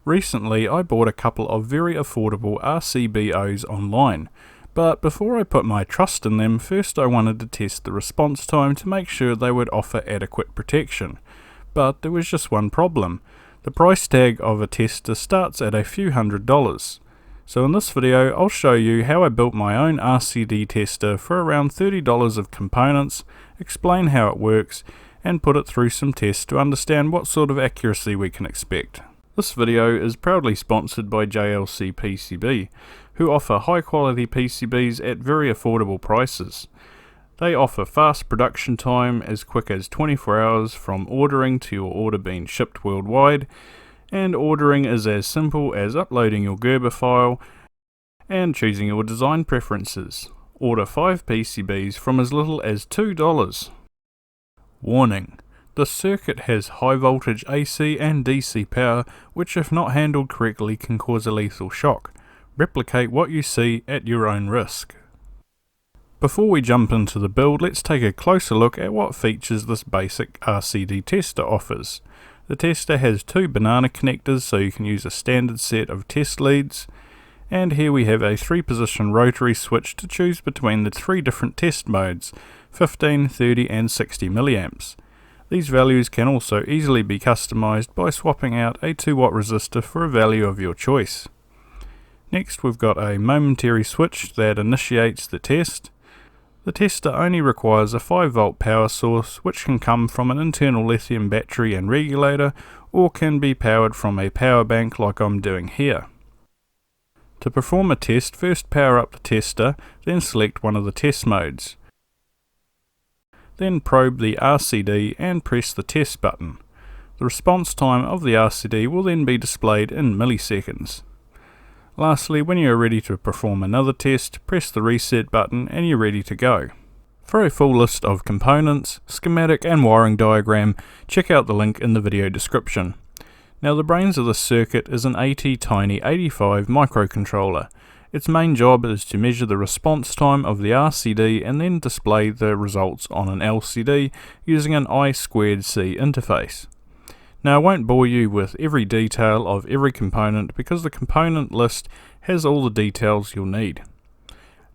Recently I bought a couple of very affordable RCBOs online, but before I put my trust in them, first I wanted to test the response time to make sure they would offer adequate protection. But there was just one problem. The price tag of a tester starts at a few $100s. So in this video I'll show you how I built my own RCD tester for around $30 of components, explain how it works, and put it through some tests to understand what sort of accuracy we can expect. This video is proudly sponsored by JLC PCB, who offer high quality PCBs at very affordable prices. They offer fast production time as quick as 24 hours from ordering to your order being shipped worldwide, and ordering is as simple as uploading your Gerber file and choosing your design preferences. Order 5 PCBs from as little as $2. Warning: this circuit has high voltage AC and DC power, which if not handled correctly can cause a lethal shock. Replicate what you see at your own risk. Before we jump into the build, let's take a closer look at what features this basic RCD tester offers. The tester has 2 banana connectors, so you can use a standard set of test leads, and here we have a 3-position rotary switch to choose between the 3 different test modes, 15, 30 and 60 milliamps. These values can also easily be customized by swapping out a 2-watt resistor for a value of your choice. Next we've got a momentary switch that initiates the test. The tester only requires a 5-volt power source, which can come from an internal lithium battery and regulator, or can be powered from a power bank like I'm doing here. To perform a test, first power up the tester, then select one of the test modes. Then probe the RCD and press the test button. The response time of the RCD will then be displayed in milliseconds. Lastly, when you are ready to perform another test, press the reset button and you're ready to go. For a full list of components, schematic and wiring diagram, check out the link in the video description. Now the brains of this circuit is an ATtiny 85 microcontroller. Its main job is to measure the response time of the RCD and then display the results on an LCD using an I2C interface. Now I won't bore you with every detail of every component because the component list has all the details you'll need.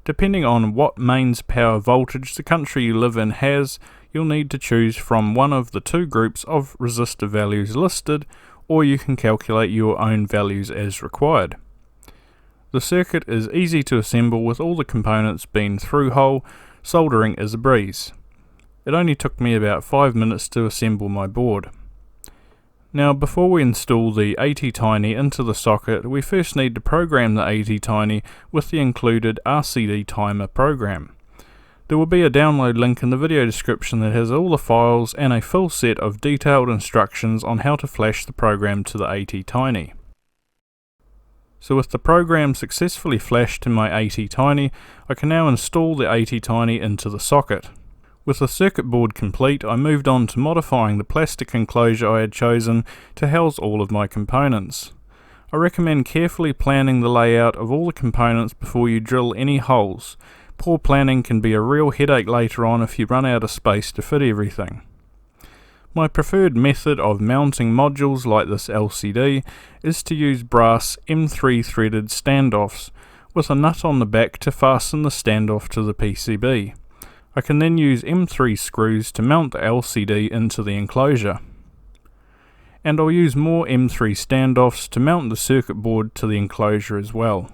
Depending on what mains power voltage the country you live in has, you'll need to choose from one of the 2 groups of resistor values listed, or you can calculate your own values as required. The circuit is easy to assemble with all the components being through hole. Soldering is a breeze. It only took me about 5 minutes to assemble my board. Now before we install the ATtiny into the socket, we first need to program the ATtiny with the included RCD timer program. There will be a download link in the video description that has all the files and a full set of detailed instructions on how to flash the program to the ATtiny. So with the program successfully flashed to my ATtiny, I can now install the ATtiny into the socket. With the circuit board complete, I moved on to modifying the plastic enclosure I had chosen to house all of my components. I recommend carefully planning the layout of all the components before you drill any holes. Poor planning can be a real headache later on if you run out of space to fit everything. My preferred method of mounting modules like this LCD is to use brass M3 threaded standoffs with a nut on the back to fasten the standoff to the PCB. I can then use M3 screws to mount the LCD into the enclosure. And I'll use more M3 standoffs to mount the circuit board to the enclosure as well.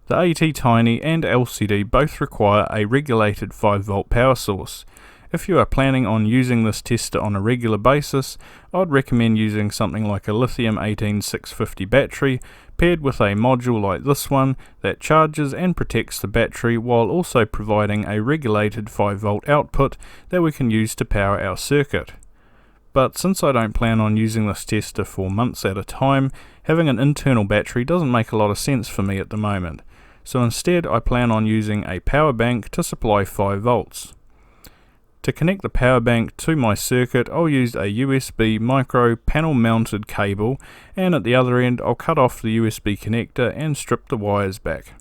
The ATtiny and LCD both require a regulated 5-volt power source. If you are planning on using this tester on a regular basis, I'd recommend using something like a lithium 18650 battery paired with a module like this one that charges and protects the battery while also providing a regulated 5-volt output that we can use to power our circuit. But since I don't plan on using this tester for months at a time, having an internal battery doesn't make a lot of sense for me at the moment. So instead I plan on using a power bank to supply 5 volts. To connect the power bank to my circuit, I'll use a USB micro panel mounted cable, and at the other end I'll cut off the USB connector and strip the wires back.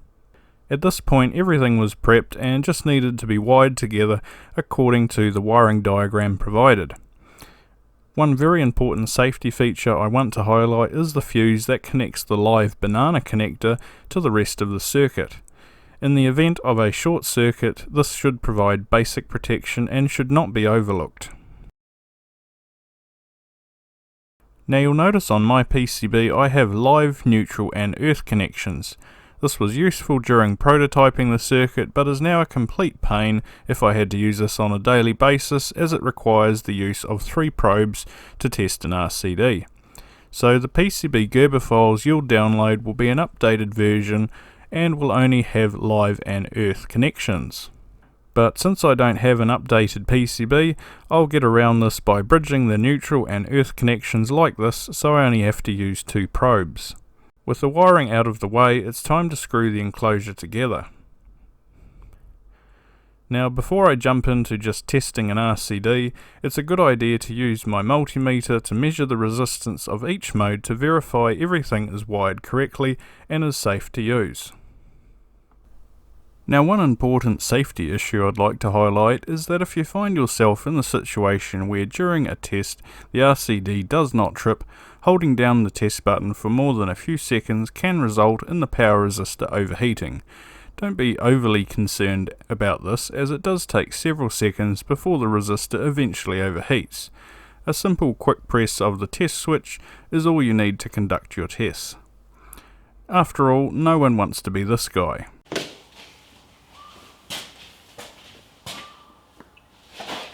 At this point everything was prepped and just needed to be wired together according to the wiring diagram provided. One very important safety feature I want to highlight is the fuse that connects the live banana connector to the rest of the circuit. In the event of a short circuit, this should provide basic protection and should not be overlooked. Now you'll notice on my PCB I have live, neutral and earth connections. This was useful during prototyping the circuit, but is now a complete pain if I had to use this on a daily basis, as it requires the use of 3 probes to test an RCD. So the PCB Gerber files you'll download will be an updated version and will only have live and earth connections. But since I don't have an updated PCB, I'll get around this by bridging the neutral and earth connections like this, so I only have to use 2 probes. With the wiring out of the way, it's time to screw the enclosure together. Now before I jump into just testing an RCD, it's a good idea to use my multimeter to measure the resistance of each mode to verify everything is wired correctly and is safe to use. Now one important safety issue I'd like to highlight is that if you find yourself in the situation where during a test the RCD does not trip, holding down the test button for more than a few seconds can result in the power resistor overheating. Don't be overly concerned about this, as it does take several seconds before the resistor eventually overheats. A simple quick press of the test switch is all you need to conduct your tests. After all, no one wants to be this guy.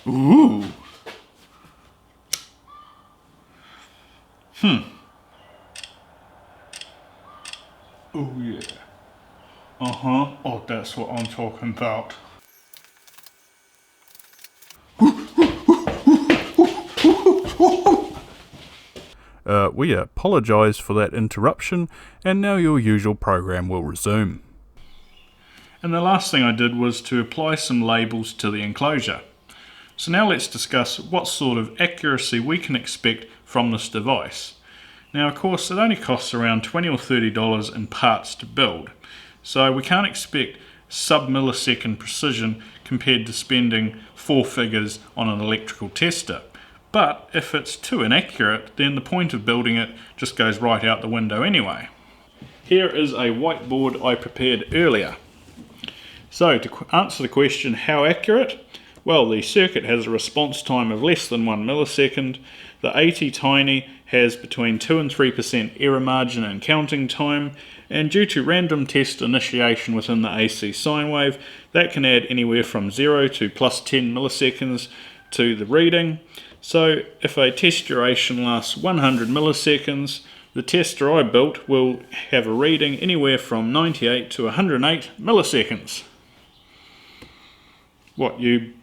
Ooh. Oh yeah. Oh, that's what I'm talking about. We apologise for that interruption, and now your usual program will resume. And the last thing I did was to apply some labels to the enclosure. So now let's discuss what sort of accuracy we can expect from this device. Now of course it only costs around $20 or $30 in parts to build, so we can't expect sub-millisecond precision compared to spending 4 figures on an electrical tester. But if it's too inaccurate, then the point of building it just goes right out the window anyway. Here is a whiteboard I prepared earlier. So to answer the question, how accurate? Well, the circuit has a response time of less than 1 millisecond. The ATtiny has between 2 and 3% error margin and counting time, and due to random test initiation within the AC sine wave, that can add anywhere from 0 to plus 10 milliseconds to the reading. So if a test duration lasts 100 milliseconds, the tester I built will have a reading anywhere from 98 to 108 milliseconds. What, you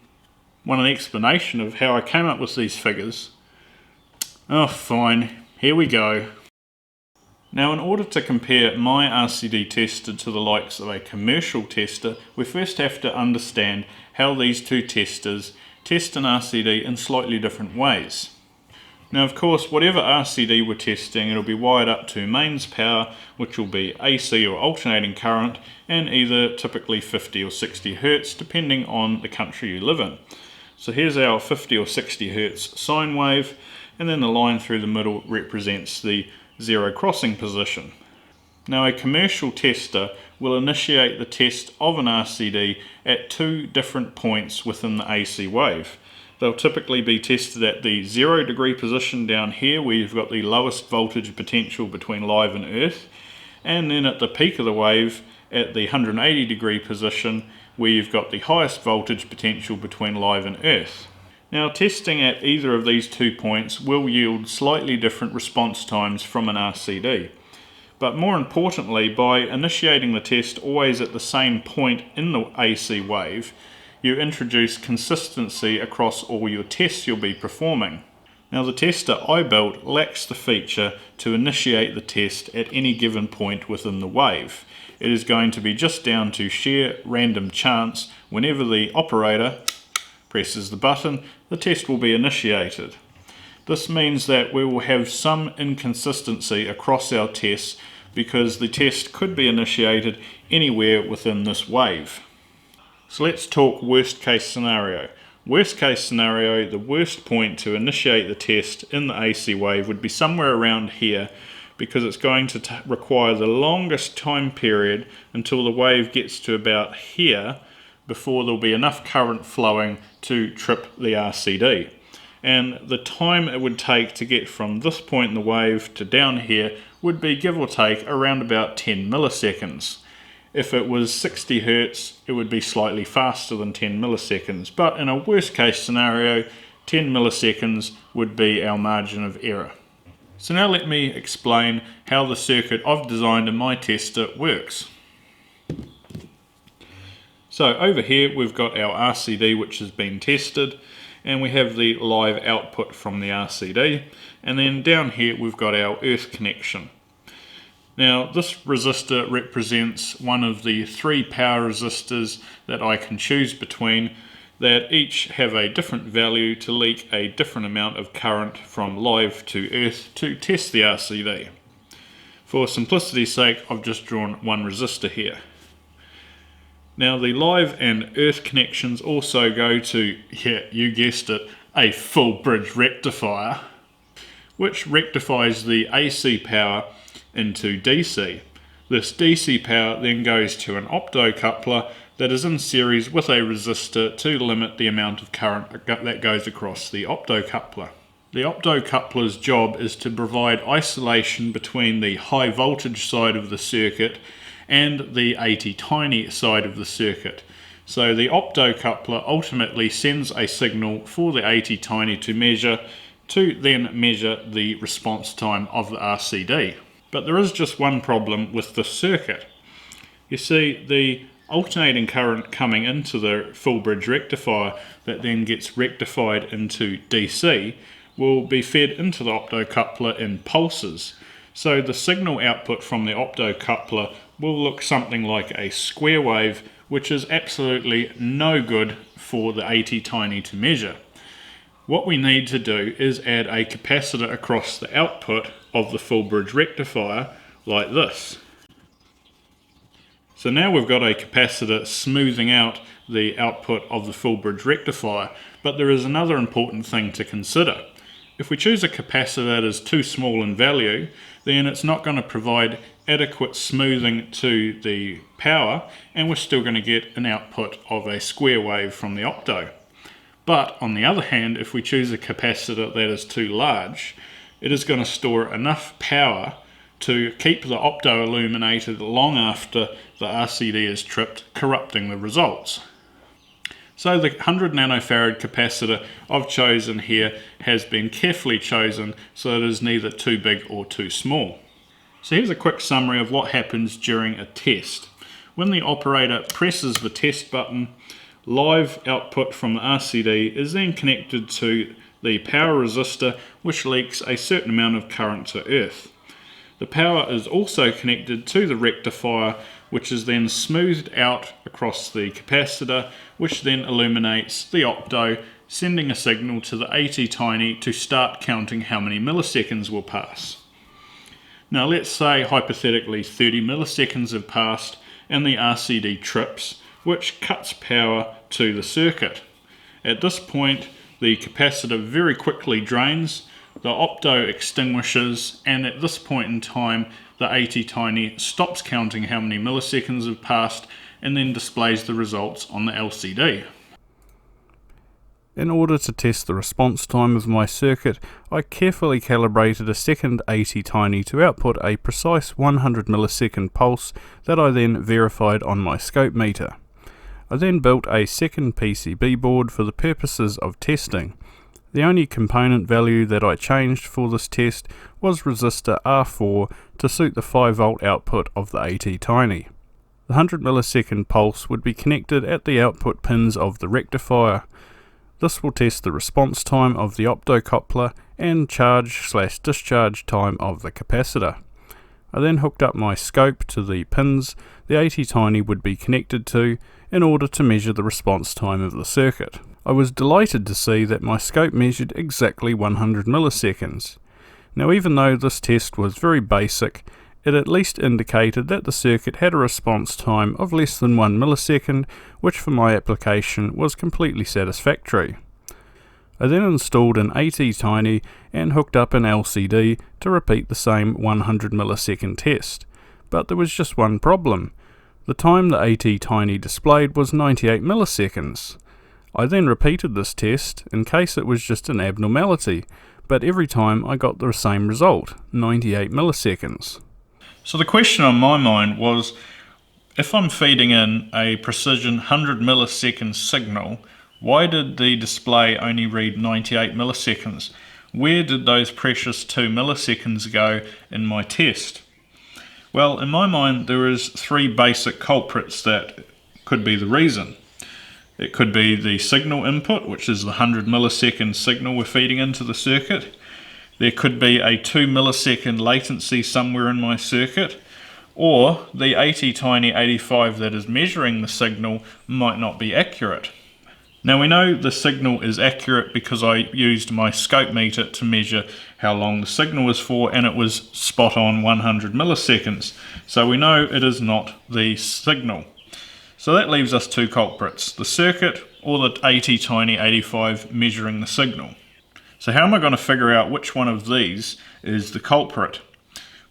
want an explanation of how I came up with these figures? Oh fine, here we go. Now in order to compare my RCD tester to the likes of a commercial tester, we first have to understand how these two testers test an RCD in slightly different ways. Now of course, whatever RCD we're testing, it'll be wired up to mains power, which will be AC or alternating current, and either typically 50 or 60 Hertz depending on the country you live in. So here's our 50 or 60 Hertz sine wave, and then the line through the middle represents the zero crossing position. Now a commercial tester will initiate the test of an RCD at 2 different points within the AC wave. They'll typically be tested at the 0 degree position down here, where you've got the lowest voltage potential between live and earth, and then at the peak of the wave at the 180 degree position, where you've got the highest voltage potential between live and earth. Now testing at either of these 2 points will yield slightly different response times from an RCD. But more importantly, by initiating the test always at the same point in the AC wave, you introduce consistency across all your tests you'll be performing. Now the tester I built lacks the feature to initiate the test at any given point within the wave. It is going to be just down to sheer random chance. Whenever the operator presses the button, the test will be initiated. This means that we will have some inconsistency across our tests because the test could be initiated anywhere within this wave. So let's talk worst case scenario. Worst case scenario, the worst point to initiate the test in the AC wave would be somewhere around here, because it's going to require the longest time period until the wave gets to about here before there'll be enough current flowing to trip the RCD. And the time it would take to get from this point in the wave to down here would be, give or take, around about 10 milliseconds. If it was 60 Hertz, it would be slightly faster than 10 milliseconds, but in a worst case scenario, 10 milliseconds would be our margin of error. So now let me explain how the circuit I've designed in my tester works. So over here we've got our RCD which has been tested, and we have the live output from the RCD, and then down here we've got our earth connection. Now this resistor represents one of the 3 power resistors that I can choose between, that each have a different value to leak a different amount of current from live to earth to test the RCD. For simplicity's sake, I've just drawn one resistor here. Now the live and earth connections also go to, yeah, you guessed it, a full bridge rectifier, which rectifies the AC power into DC. This DC power then goes to an optocoupler that is in series with a resistor to limit the amount of current that goes across the optocoupler. The optocoupler's job is to provide isolation between the high voltage side of the circuit and the ATtiny side of the circuit. So the optocoupler ultimately sends a signal for the ATtiny to then measure the response time of the RCD. But there is just one problem with this circuit. You see, the alternating current coming into the full bridge rectifier that then gets rectified into DC will be fed into the optocoupler in pulses. So the signal output from the optocoupler will look something like a square wave, which is absolutely no good for the ATtiny to measure. What we need to do is add a capacitor across the output of the full bridge rectifier like this. So now we've got a capacitor smoothing out the output of the full bridge rectifier, but there is another important thing to consider. If we choose a capacitor that is too small in value, then it's not going to provide adequate smoothing to the power, and we're still going to get an output of a square wave from the opto. But on the other hand, if we choose a capacitor that is too large, it is going to store enough power to keep the opto illuminated long after the RCD is tripped, corrupting the results. So the 100 nanofarad capacitor I've chosen here has been carefully chosen so it is neither too big or too small. So here's a quick summary of what happens during a test. When the operator presses the test button, live output from the RCD is then connected to the power resistor, which leaks a certain amount of current to earth. The power is also connected to the rectifier, which is then smoothed out across the capacitor, which then illuminates the opto, sending a signal to the ATtiny to start counting how many milliseconds will pass. Now let's say hypothetically 30 milliseconds have passed and the RCD trips, which cuts power to the circuit. At this point, the capacitor very quickly drains, the opto extinguishes, and at this point in time the ATtiny stops counting how many milliseconds have passed and then displays the results on the LCD. In order to test the response time of my circuit, I carefully calibrated a second ATtiny to output a precise 100 millisecond pulse that I then verified on my scope meter. I then built a second PCB board for the purposes of testing. The only component value that I changed for this test was resistor R4 to suit the 5V output of the ATtiny. The 100 millisecond pulse would be connected at the output pins of the rectifier. This will test the response time of the optocoupler and charge/discharge time of the capacitor. I then hooked up my scope to the pins the ATtiny would be connected to in order to measure the response time of the circuit. I was delighted to see that my scope measured exactly 100 milliseconds. Now even though this test was very basic, it at least indicated that the circuit had a response time of less than 1 millisecond, which for my application was completely satisfactory. I then installed an ATtiny and hooked up an LCD to repeat the same 100 millisecond test, but there was just one problem. The time the ATtiny displayed was 98 milliseconds. I then repeated this test in case it was just an abnormality, but every time I got the same result, 98 milliseconds. So the question on my mind was, if I'm feeding in a precision 100 millisecond signal, why did the display only read 98 milliseconds? Where did those precious 2 milliseconds go in my test? Well, in my mind, there is 3 basic culprits that could be the reason. It could be the signal input, which is the 100 millisecond signal we're feeding into the circuit. There could be a 2 millisecond latency somewhere in my circuit, or the ATtiny 85 that is measuring the signal might not be accurate. Now we know the signal is accurate because I used my scope meter to measure how long the signal was for, and it was spot on 100 milliseconds. So we know it is not the signal. So that leaves us 2 culprits, the circuit or the ATtiny 85 measuring the signal. So how am I going to figure out which one of these is the culprit?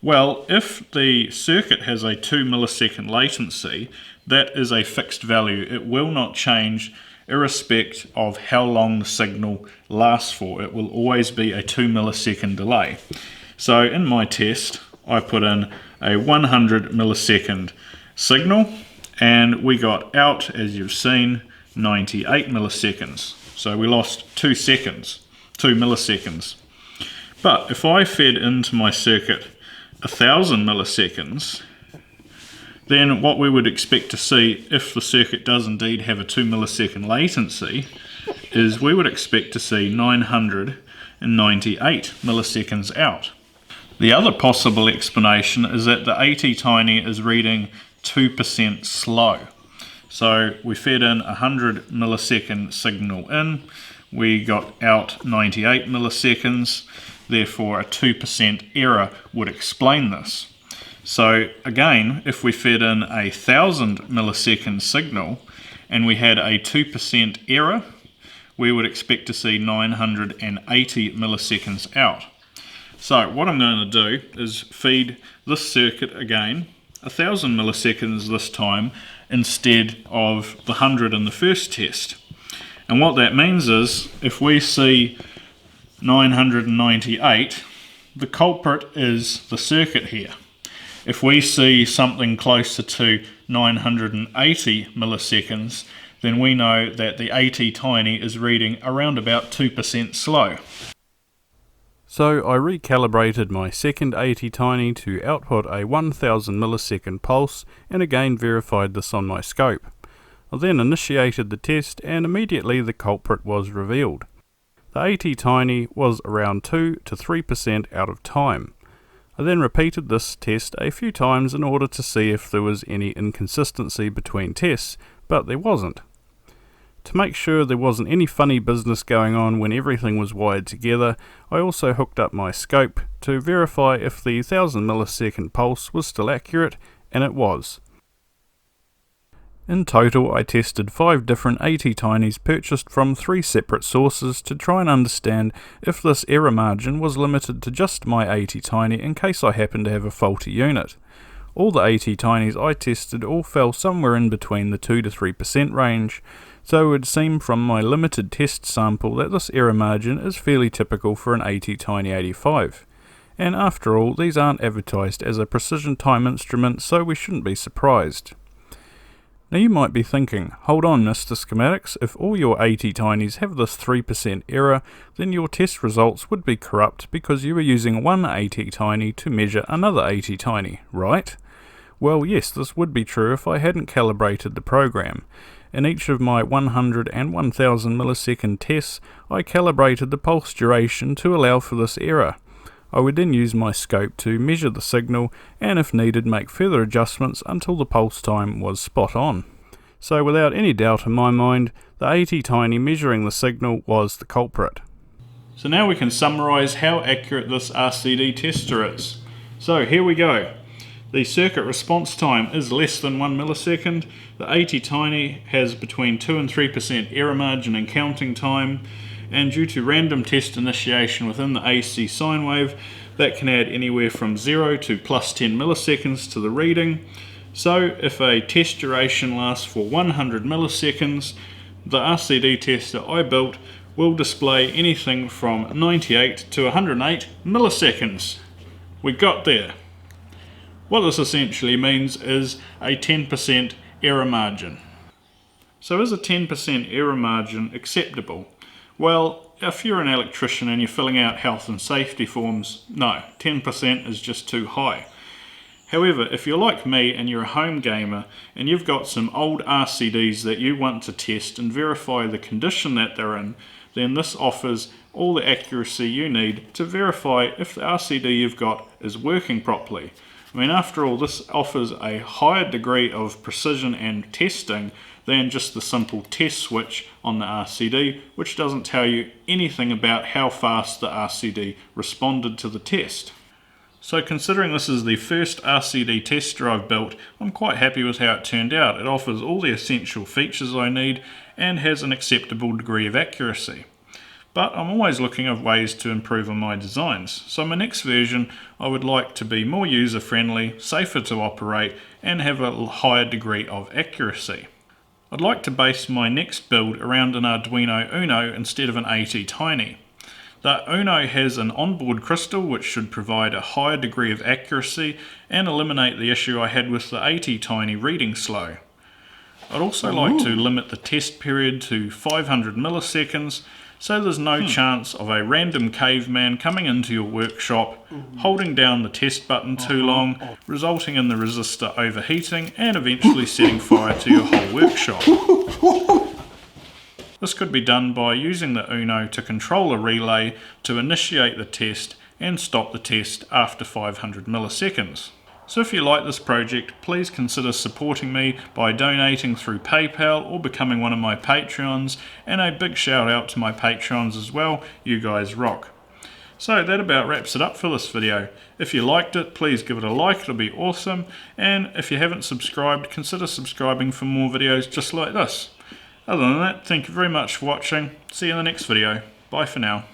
Well, if the circuit has a 2 millisecond latency, that is a fixed value. It will not change irrespective of how long the signal lasts for. It will always be a 2 millisecond delay. So in my test, I put in a 100 millisecond signal, and we got out, as you've seen, 98 milliseconds. So we lost 2 milliseconds. But if I fed into my circuit 1000 milliseconds, then what we would expect to see, if the circuit does indeed have a 2 millisecond latency, is we would expect to see 998 milliseconds out. The other possible explanation is that the ATtiny is reading 2% slow. So we fed in a 100 millisecond signal in, we got out 98 milliseconds, therefore a 2% error would explain this. So again, if we fed in a 1000 millisecond signal and we had a 2% error, we would expect to see 980 milliseconds out. So what I'm going to do is feed this circuit again 1000 milliseconds this time instead of the 100 in the first test. And what that means is, if we see 998, the culprit is the circuit here. If we see something closer to 980 milliseconds, then we know that the ATtiny is reading around about 2% slow. So I recalibrated my second ATtiny to output a 1000 millisecond pulse, and again verified this on my scope. I then initiated the test, and immediately the culprit was revealed. The ATtiny was around 2 to 3% out of time. I then repeated this test a few times in order to see if there was any inconsistency between tests, but there wasn't. To make sure there wasn't any funny business going on when everything was wired together, I also hooked up my scope to verify if the 1000 millisecond pulse was still accurate, and it was. In total, I tested 5 different ATtinys purchased from 3 separate sources to try and understand if this error margin was limited to just my ATtiny in case I happened to have a faulty unit. All the ATtinys I tested all fell somewhere in between the 2 to 3% range, so it would seem from my limited test sample that this error margin is fairly typical for an ATtiny 85. And after all, these aren't advertised as a precision time instrument, so we shouldn't be surprised. Now you might be thinking, hold on Mr. Schematix, if all your ATtinys have this 3% error, then your test results would be corrupt because you were using one ATtiny to measure another ATtiny, right? Well yes, this would be true if I hadn't calibrated the program. In each of my 100 and 1000 millisecond tests, I calibrated the pulse duration to allow for this error. I would then use my scope to measure the signal and if needed make further adjustments until the pulse time was spot on. So without any doubt in my mind, the ATtiny measuring the signal was the culprit. So now we can summarise how accurate this RCD tester is. So here we go. The circuit response time is less than 1 millisecond. The ATtiny has between 2 and 3% error margin in counting time, and due to random test initiation within the AC sine wave, that can add anywhere from 0 to plus 10 milliseconds to the reading. So if a test duration lasts for 100 milliseconds, the RCD tester I built will display anything from 98 to 108 milliseconds. We got there. What this essentially means is a 10% error margin. So is a 10% error margin acceptable? Well, if you're an electrician and you're filling out health and safety forms, no, 10% is just too high. However, if you're like me and you're a home gamer and you've got some old RCDs that you want to test and verify the condition that they're in, then this offers all the accuracy you need to verify if the RCD you've got is working properly. I mean, after all, this offers a higher degree of precision and testing than just the simple test switch on the RCD, which doesn't tell you anything about how fast the RCD responded to the test. So considering this is the first RCD tester I've built, I'm quite happy with how it turned out. It offers all the essential features I need and has an acceptable degree of accuracy. But I'm always looking at ways to improve on my designs. So my next version I would like to be more user friendly, safer to operate, and have a higher degree of accuracy. I'd like to base my next build around an Arduino Uno instead of an ATtiny. The Uno has an onboard crystal which should provide a higher degree of accuracy and eliminate the issue I had with the ATtiny reading slow. I'd also like to limit the test period to 500 milliseconds so there's no chance of a random caveman coming into your workshop, holding down the test button too long, resulting in the resistor overheating and eventually setting fire to your whole workshop. This could be done by using the Uno to control a relay to initiate the test and stop the test after 500 milliseconds. So if you like this project, please consider supporting me by donating through PayPal or becoming one of my Patreons, and a big shout out to my Patreons as well, you guys rock. So that about wraps it up for this video. If you liked it, please give it a like, it'll be awesome, and if you haven't subscribed, consider subscribing for more videos just like this. Other than that, thank you very much for watching, see you in the next video, bye for now.